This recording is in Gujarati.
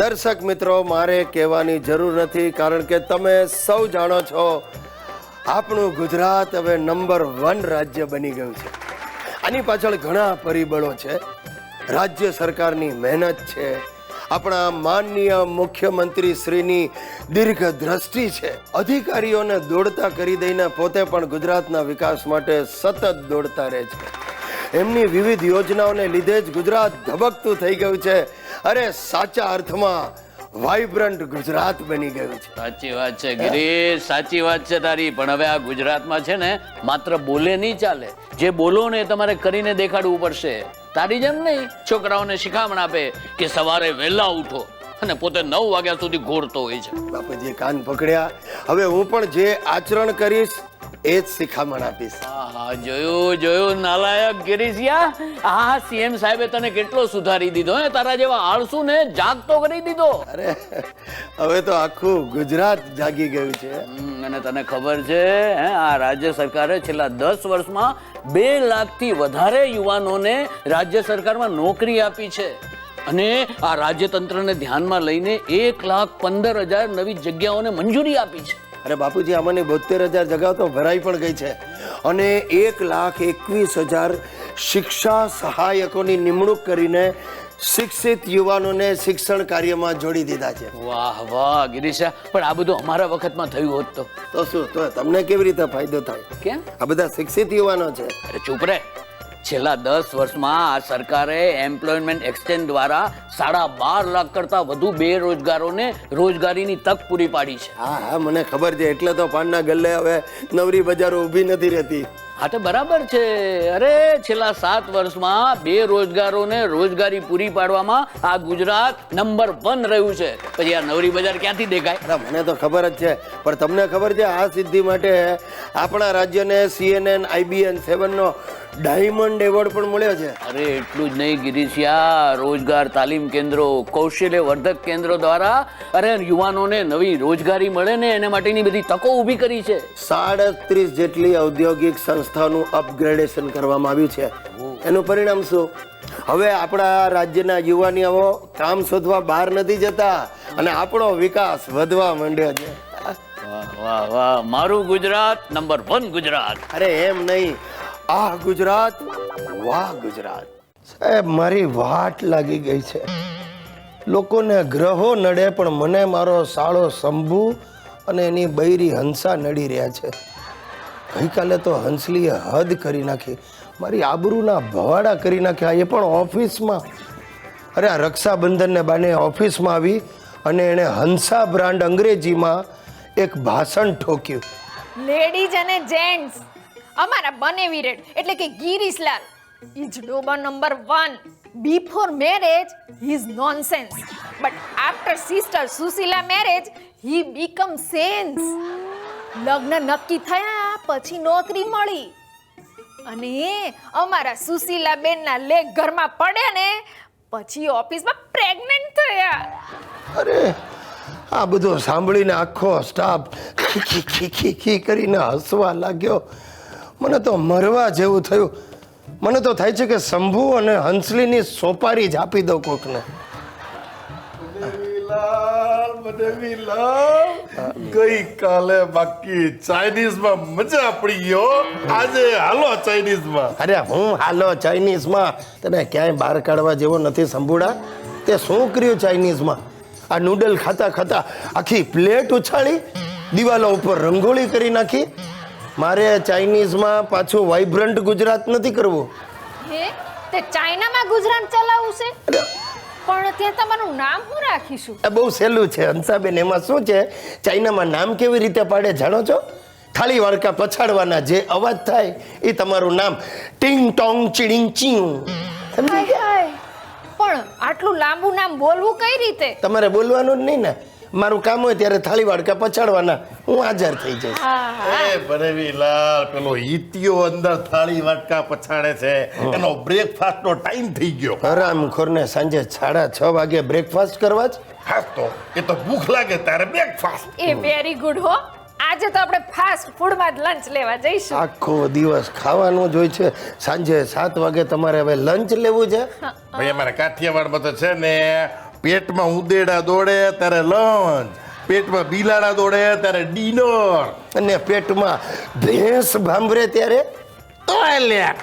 દર્શક મિત્રો, મારે કહેવાની જરૂર નથી, કારણ કે તમે સૌ જાણો છો આપણું ગુજરાત હવે નંબર 1 રાજ્ય બની ગયું છે. આની પાછળ ઘણા પરિબળો છે. રાજ્ય સરકારની મહેનત છે, આપણા માનનીય મુખ્યમંત્રી શ્રીની દીર્ઘ દ્રષ્ટિ છે, અધિકારીઓને દોડતા કરી દઈને પોતે પણ ગુજરાતના વિકાસ માટે સતત દોડતા રહે છે. એમની વિવિધ યોજનાઓને લીધે જ ગુજરાત ધબકતું થઈ ગયું છે. અરે સાચા અર્થમાં વાઇબ્રન્ટ ગુજરાત બની ગયું છે. સાચી વાત છે ગિરીશ, સાચી વાત છે તારી. પણ હવે આ ગુજરાતમાં છે ને માત્ર બોલે નહીં ચાલે, જે બોલો ને તમારે કરીને દેખાડવું પડશે. તારી જેમ નહીં છોકરાઓને શિખામણ આપે કે સવારે વહેલા ઉઠો અને પોતે 9 વાગ્યા સુધી ઘોરતો હોય છે. બાપુજી કાન પકડ્યા. હવે હું પણ જે આચરણ કરીશ એ જ શિખામણ આપીશ. હા, જોયું નાલાયક ગિરીશિયા. આ સીએમ સાહેબે તને કેટલો સુધારી દીધો હે, તારા જેવા આળસુ ને જાગતો કરી દીધો. અરે હવે તો આખું ગુજરાત જાગી ગયું છે. અને તને ખબર છે આ રાજ્ય સરકારે છેલ્લા 10 વર્ષમાં 2 લાખથી વધારે યુવાનોને રાજ્ય સરકારમાં નોકરી આપી છે. અને આ રાજ્યતંત્રને ધ્યાનમાં લઈને 1,15,000 નવી જગ્યાઓને મંજૂરી આપી છે. અરે બાપુજી, આમાંની 72,000 જગ્યાઓ તો ભરાઈ પણ ગઈ છે અને 1,21,000 શિક્ષા સહાયકોની નિમણૂક કરીને શિક્ષિત યુવાનોને શિક્ષણ કાર્યમાં જોડી દીધા છે. વાહ વાહ ગિરીશા, પણ આ બધું અમારા વખતમાં થયું હોત તો શું, તો તમને કેવી રીતે ફાયદો થાય? કેમ? આ બધા શિક્ષિત યુવાનો છે. અરે ચૂપ રે. છેલ્લા 10 વર્ષમાં આ સરકારે એમ્પ્લોયમેન્ટ એક્સચેન્જ દ્વારા 12.5 લાખ કરતા વધુ બેરોજગારોને રોજગારીની તક પૂરી પાડી છે. હા, મને ખબર છે. એટલે તો પાનના ગલ્લે હવે નવરી બજારો ઊભી નથી રહેતી. હા તો બરાબર છે. અરે છેલ્લા 7 વર્ષમાં બેરોજગારોને રોજગારી પૂરી પાડવામાં આ ગુજરાત નંબર 1 રહ્યું છે. પછી આ નવરી બજાર ક્યાંથી દેખાય? અરે મને તો ખબર જ છે, પણ તમને ખબર છે આ સિદ્ધિ માટે આપણા રાજ્યને CNN IBN 7 નો ડાયમંડ એવોર્ડ પણ મળ્યો છે. અરે એટલું જ નહીં ગિરીશિયા, રોજગાર તાલીમ કેન્દ્રો, કૌશલ્ય વર્ધક કેન્દ્રો દ્વારા અરે યુવાનોને નવી રોજગારી મળે ને એના માટેની બધી તકો ઊભી કરી છે. 37 જેટલી ઔદ્યોગિક સંસ્થાઓનું અપગ્રેડેશન કરવામાં આવ્યું છે. એનું પરિણામ શું? હવે આપણા રાજ્યના યુવાનીઓ કામ શોધવા બહાર નથી જતા અને આપણો વિકાસ વધવા માંડ્યો છે. વાહ વાહ વાહ, મારું ગુજરાત નંબર 1 ગુજરાત. અરે એમ નહીં, આ ગુજરાત, વાહ ગુજરાત. સાહેબ, મારી વાટ લાગી ગઈ છે. લોકોને ગ્રહો નડે પણ મને મારો સાળો શંભુ અને એની બૈરી હંસા નડી રહ્યા છે. ગઈકાલે તો હંસલીએ હદ કરી નાખી, મારી આબરૂના ભવાડા કરી નાખ્યા, એ પણ ઓફિસમાં. અરે આ રક્ષાબંધનને બાને ઓફિસમાં આવી અને એણે હંસા બ્રાન્ડ અંગ્રેજીમાં એક ભાષણ ઠોક્યું. લેડીઝ અને જેન્ટ્સ, અમારા બનેવી રેડ એટલે કે ગિરીશલાલ ઇઝ ડોબર number 1. Before marriage he is nonsense, but after sister Sushila marriage he become sense. લગ્ન નક્કી થયા પછી નોકરી મળી અને અમારા સુશીલા બેનના લેગ ઘરમાં પડે ને પછી ઓફિસમાં પ્રેગ્નન્ટ થયા. અરે આ બધું સાંભળીને આખો સ્ટાફ ખી કરીને હસવા લાગ્યો. મને તો મરવા જેવું થયું. મને તો થાય છે કે શંભુ અને હંસલીની સોપારી જ આપી દઉં કોકને. ગઈકાલે બાકી ચાઇનીઝમાં મજા પડી ગયો, આજે હાલો ચાઇનીઝમાં. અરે હું હાલો ચાઇનીઝમાં? તને ક્યાંય બહાર કાઢવા જેવો નથી શંભુડા. તે શું કર્યું ચાઇનીઝમાં? આ નૂડલ ખાતા ખાતા આખી પ્લેટ ઉછાળી, દિવાલો ઉપર રંગોળી કરી નાખી. મારે ચાઇનીઝમાં પાછું વાઇબ્રન્ટ ગુજરાત નથી કરવું. હે, તે ચાઇનામાં ગુજરાત ચલાવવું છે? પણ ત્યાં તમારું નામ શું રાખીશું? બહુ સહેલું છે હંસાબેન. એમાં શું છે, ચાઇનામાં નામ કેવી રીતે પાડે જાણો છો? થાળી વાડકા પછાડવાના, જે અવાજ થાય એ તમારું નામ. ટિંગ ટોંગ ચીડિંગ ચીંગ. સમજી ગયા? પણ આટલું લાંબુ નામ બોલવું કઈ રીતે? તમારે બોલવાનું જ નહીં ને. મારું કામ હોય ત્યારે થાળી વાડકા પછાડવાના, હું હાજર થઈ જઈશ. એ બનેવીલાલ, પેલો ઈતિયો અંદર થાળી વાટકા પછાડે છે, એનો બ્રેકફાસ્ટ નો ટાઈમ થઈ ગયો. હરામખોરને સાંજે 6:30 વાગે બ્રેકફાસ્ટ કરવા જ? હા તો એ તો ભૂખ લાગે ત્યારે બ્રેકફાસ્ટ. એ વેરી ગુડ હો. આજે તો આપણે ફાસ્ટ ફૂડમાં જ લંચ લેવા જઈશું. આખો દિવસ ખાવાનું જ હોય છે, સાંજે 7 વાગે તમારે હવે લંચ લેવું છે? ભાઈ અમારે કાઠિયાવાડમાં તો છે ને પેટમાં ઉદેડા દોડે ત્યારે લંચ, પેટમાં બિલાડા દોડે ત્યારે ડિનર. અને પેટમાં ભેંસ ભાંભરે ત્યારે ટોયલેટ.